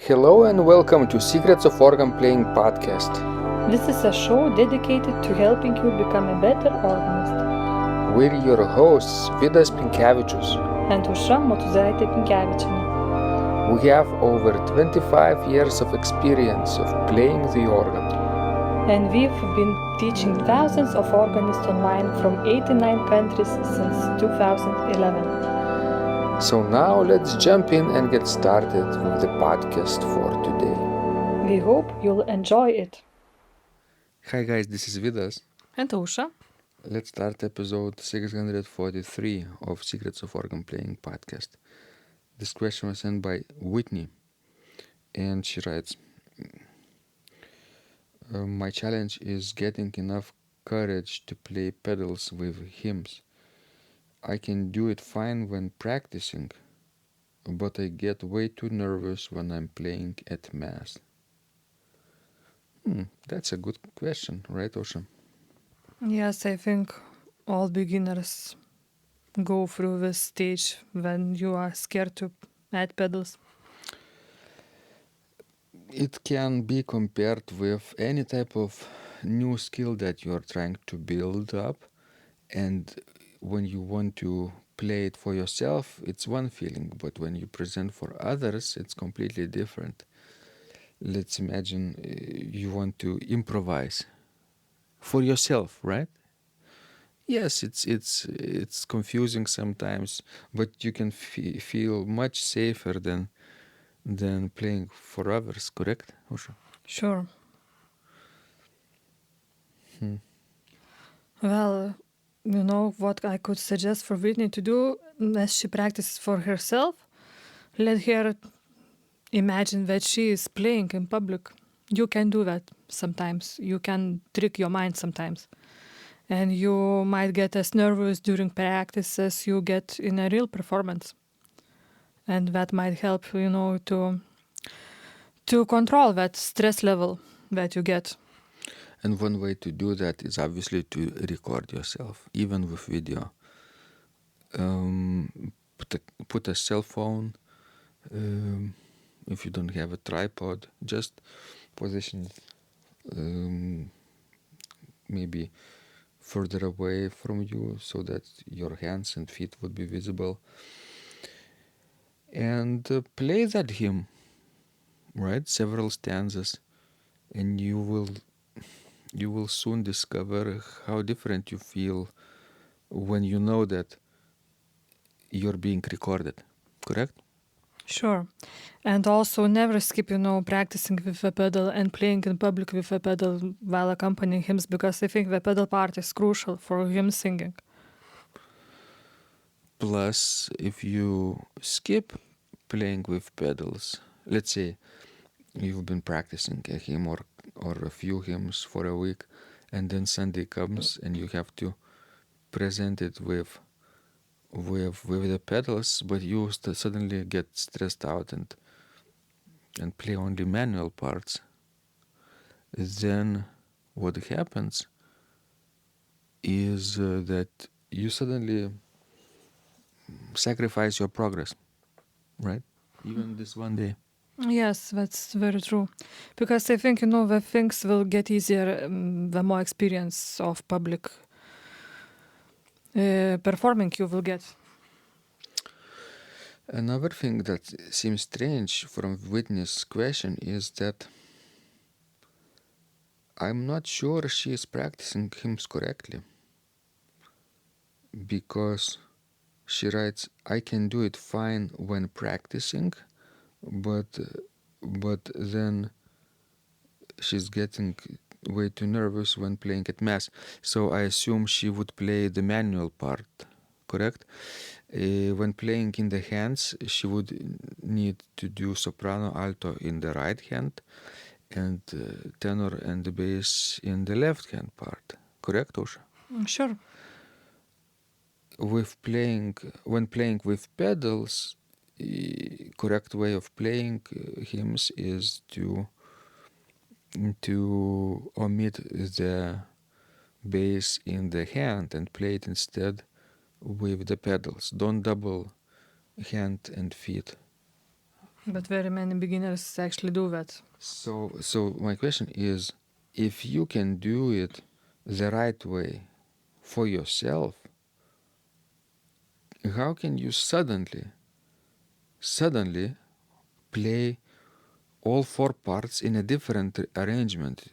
Hello and welcome to Secrets of Organ Playing podcast. This is a show dedicated to helping you become a better organist. We're your hosts, Vidas Pinkevičius. And Aušra Motuzaitė Pinkevičienė. We have over 25 years of experience of playing the organ. And we've been teaching thousands of organists online from 89 countries since 2011. So now let's jump in and get started with the podcast for today. We hope you'll enjoy it. Hi guys, this is Vidas. And Aušra. Let's start episode 643 of Secrets of Organ Playing podcast. This question was sent by Whitney, and she writes, my challenge is getting enough courage to play pedals with hymns. I can do it fine when practicing, but I get way too nervous when I'm playing at Mass. That's a good question, right, Osha? Yes, I think all beginners go through this stage when you are scared to add pedals. It can be compared with any type of new skill that you're trying to build up, and when you want to play it for yourself, it's one feeling, but when you present for others, it's completely different. Let's imagine you want to improvise for yourself, right? Yes, it's confusing sometimes, but you can feel much safer than playing for others, correct, Osha? Sure. Well, you know what I could suggest for Whitney to do as she practices for herself? Let her imagine that she is playing in public. You can do that sometimes. You can trick your mind sometimes. And you might get as nervous during practice as you get in a real performance. And that might help, to control that stress level that you get. And one way to do that is obviously to record yourself, even with video. Put a cell phone. If you don't have a tripod, just position maybe further away from you so that your hands and feet would be visible. And play that hymn, right? Several stanzas, and you will soon discover how different you feel when you know that you're being recorded, correct? Sure. And also never skip, practicing with a pedal and playing in public with a pedal while accompanying hymns, because I think the pedal part is crucial for hymn singing. Plus, if you skip playing with pedals, let's say you've been practicing a hymn or a few hymns for a week, and then Sunday comes and you have to present it with the pedals, but you suddenly get stressed out and play only manual parts, then what happens is that you suddenly sacrifice your progress, right? Even this one day. Yes, that's very true. Because I think, the things will get easier the more experience of public performing you will get. Another thing that seems strange from Whitney's question is that I'm not sure she is practicing hymns correctly, because she writes, I can do it fine when practicing, but then she's getting way too nervous when playing at Mass. So I assume she would play the manual part, correct? When playing in the hands, she would need to do soprano, alto in the right hand, and tenor and the bass in the left hand part, correct, Osha? Sure. When playing with pedals, correct way of playing hymns is to omit the bass in the hand and play it instead with the pedals. Don't double hand and feet. But very many beginners actually do that. So my question is, if you can do it the right way for yourself, how can you suddenly play all four parts in a different arrangement?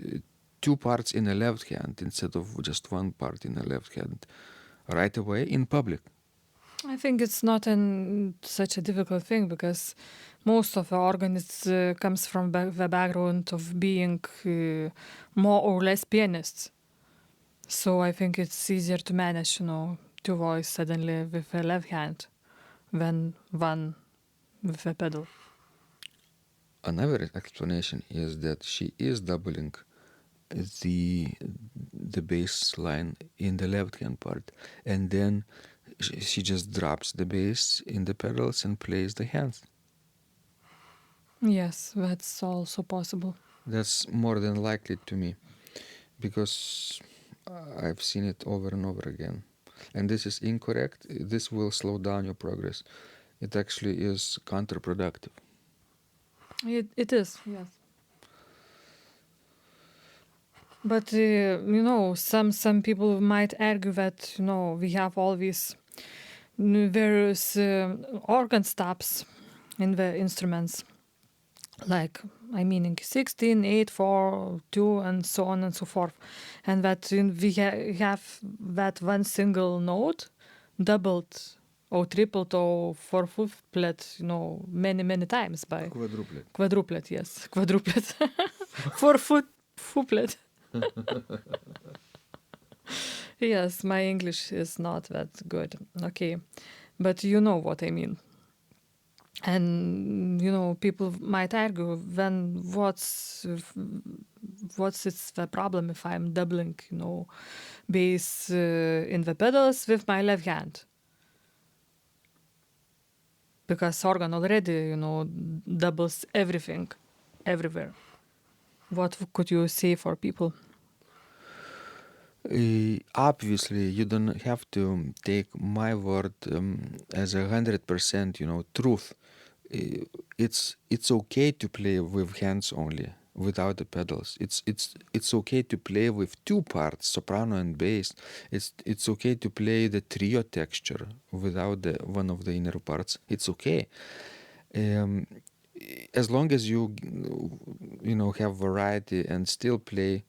Two parts in the left hand instead of just one part in the left hand right away in public. I think it's not such a difficult thing because most of the organists comes from the background of being more or less pianists. So I think it's easier to manage, two voice suddenly with a left hand than one with a pedal. Another explanation is that she is doubling the bass line in the left hand part, and then she just drops the bass in the pedals and plays the hands. Yes, that's also possible. That's more than likely to me, because I've seen it over and over again. And this is incorrect. This will slow down your progress. It actually is counterproductive. It is, yes. But some people might argue that we have all these various organ stops in the instruments, like I mean 16, 8, 4, 2, and so on and so forth, and that we have that one single note doubled or tripled or quadruplet, many times by quadruplet, yes, quadruplet, fourfuplet. Yes, my English is not that good. Okay, but you know what I mean. And people might argue, then what's it's the problem if I'm doubling, bass in the pedals with my left hand? Because organ already, doubles everything, everywhere. What could you say for people? Obviously, you don't have to take my word as 100%, truth. It's okay to play with hands only, without the pedals. It's okay to play with two parts, soprano and bass. It's okay to play the trio texture without the one of the inner parts. It's okay. Um, as long as you have variety and still play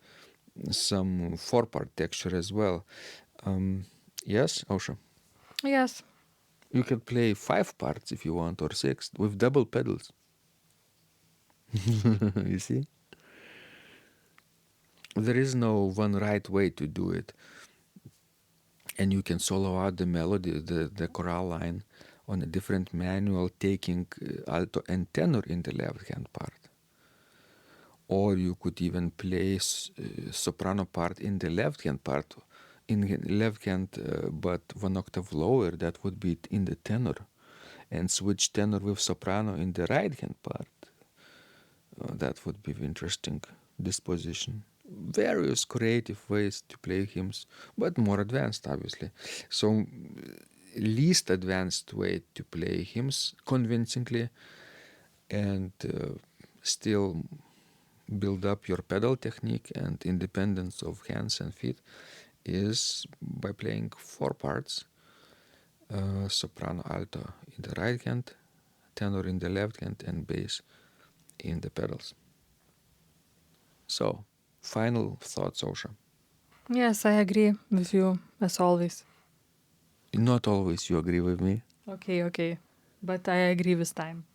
some four-part texture as well. Yes, Osha? Yes. You can play 5 parts if you want, or 6, with double pedals. You see? There is no one right way to do it. And you can solo out the melody, the chorale line, on a different manual, taking alto and tenor in the left-hand part. Or you could even play soprano part in the left-hand part, in left hand, but one octave lower. That would be in the tenor, and switch tenor with soprano in the right-hand part. That would be interesting disposition. Various creative ways to play hymns, but more advanced, obviously. So, least advanced way to play hymns convincingly and still build up your pedal technique and independence of hands and feet is by playing 4 parts, soprano, alto in the right hand, tenor in the left hand, and bass in the pedals. So, final thoughts, Osha. Yes, I agree with you, as always. Not always you agree with me. Okay. But I agree this time.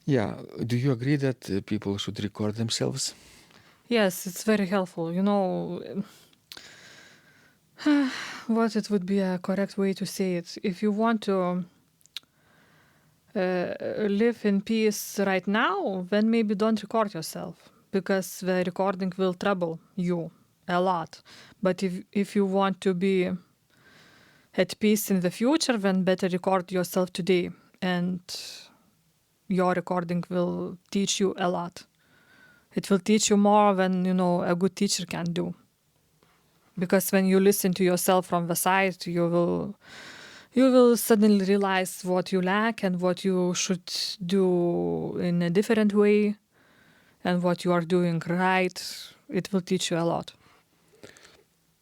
Yeah, do you agree that people should record themselves? Yes, it's very helpful. What it would be a correct way to say it? If you want to live in peace right now, then maybe don't record yourself, because the recording will trouble you a lot. But if you want to be at peace in the future, then better record yourself today, and your recording will teach you a lot. It will teach you more than a good teacher can do. Because when you listen to yourself from the side, you You will suddenly realize what you lack and what you should do in a different way and what you are doing right. It will teach you a lot.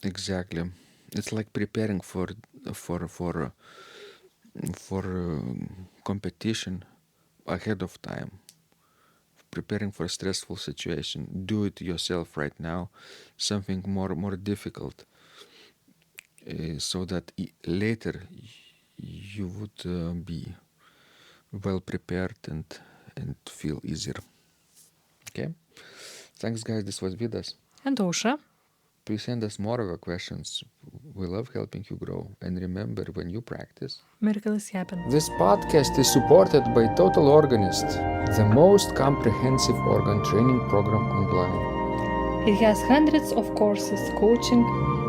Exactly. It's like preparing for competition ahead of time. Preparing for a stressful situation. Do it yourself right now. Something more difficult, so that later you would be well prepared and feel easier. Okay. Thanks, guys. This was Vidas. And Ausra. Please send us more of your questions. We love helping you grow. And remember, when you practice, Miracles happen. This podcast is supported by Total Organist, the most comprehensive organ training program online. It has hundreds of courses, coaching,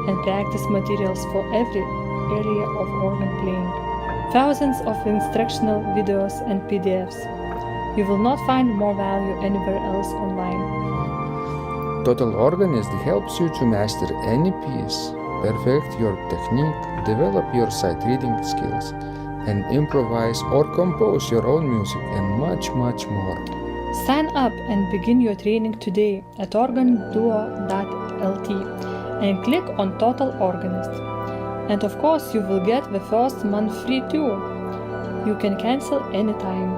and practice materials for every area of organ playing. Thousands of instructional videos and PDFs. You will not find more value anywhere else online. Total Organist helps you to master any piece, perfect your technique, develop your sight reading skills, and improvise or compose your own music, and much, much more. Sign up and begin your training today at organduo.lt and click on Total Organist. And of course, you will get the first month free too. You can cancel anytime.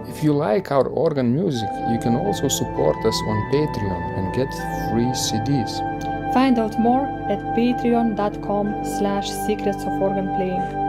If you like our organ music, you can also support us on Patreon and get free CDs. Find out more at patreon.com/secrets of organ playing.